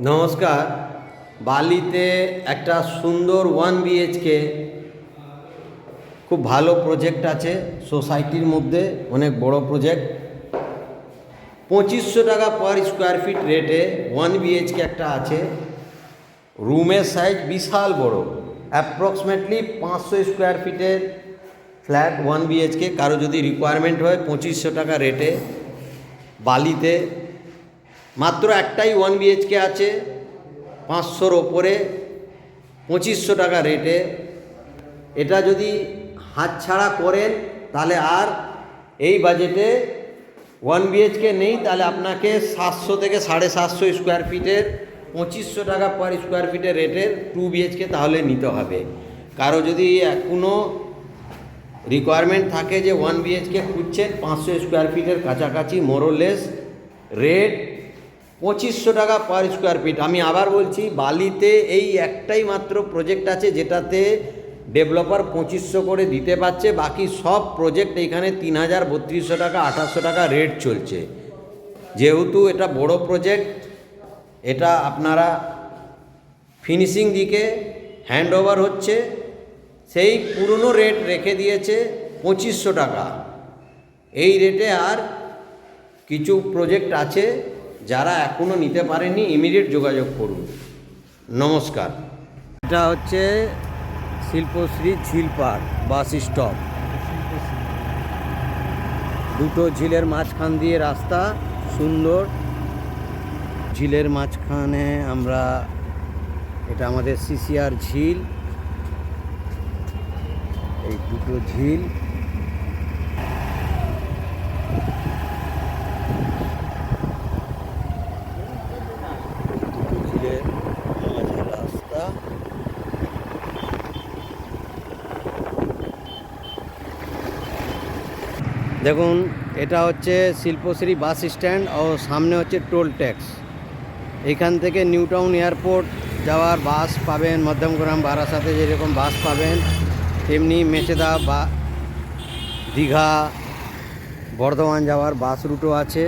নমস্কার। বালিতে একটা সুন্দর 1 BHK খুব ভালো প্রজেক্ট আছে সোসাইটির মধ্যে, অনেক বড় প্রজেক্ট। 2500 টাকা পার স্কোয়ার ফিট রেটে 1 BHK একটা আছে। রুমের সাইজ বিশাল বড়, অ্যাপ্রক্সিমেটলি 500 স্কোয়ার ফিটের ফ্ল্যাট 1 BHK। কারো যদি রিকোয়ারমেন্ট হয় 2500 টাকা রেটে বালিতে মাত্র একটাই 1 BHK আছে, 500-র ওপরে 2500 টাকা রেটে। এটা যদি হাতছাড়া করেন তাহলে আর এই বাজেটে 1 BHK নেই, তাহলে আপনাকে 700 থেকে 750 স্কোয়ার ফিটের 2500 টাকা পার স্কোয়ার ফিটের রেটের 2 BHK তাহলে নিতে হবে। কারো যদি এখনও রিকোয়ারমেন্ট থাকে যে 1 BHK খুঁজছেন 500 স্কোয়ার ফিটের কাছাকাছি, মোরলেস রেট 2500 টাকা পার স্কোয়ার ফিট। আমি আবার বলছি, বালিতে এই একটাই মাত্র প্রজেক্ট আছে যেটাতে ডেভেলপার 2500 করে দিতে পারছে। বাকি সব প্রজেক্ট এইখানে 3000, 3200 টাকা, 2800 টাকা রেট চলছে। যেহেতু এটা বড় প্রজেক্ট, এটা আপনারা ফিনিশিং দিকে হ্যান্ড ওভার হচ্ছে, সেই পুরনো রেট রেখে দিয়েছে 2500 টাকা। এই রেটে আর কিছু প্রজেক্ট আছে, যারা এখনও নিতে পারেনি ইমিডিয়েট যোগাযোগ করুন। নমস্কার। এটা হচ্ছে শিল্পশ্রী ঝিল পার্ক বাস স্টপ, দুটো ঝিলের মাঝখান দিয়ে রাস্তা, সুন্দর ঝিলের মাঝখানে আমরা, এটা আমাদের CCR ঝিল। এই দুটো ঝিল, রাস্তা। দেখুন, এটা হচ্ছে শিল্পশ্রী বাস স্ট্যান্ড ও সামনে হচ্ছে টোল ট্যাক্স। এখান থেকে নিউ টাউন এয়ারপোর্ট যাওয়ার বাস পাবেন, মধ্যমগ্রাম বারাসাতে যেরকম বাস পাবেন তেমনি মেচেদা বা দীঘা, বর্ধমান যাওয়ার বাস রুটও আছে।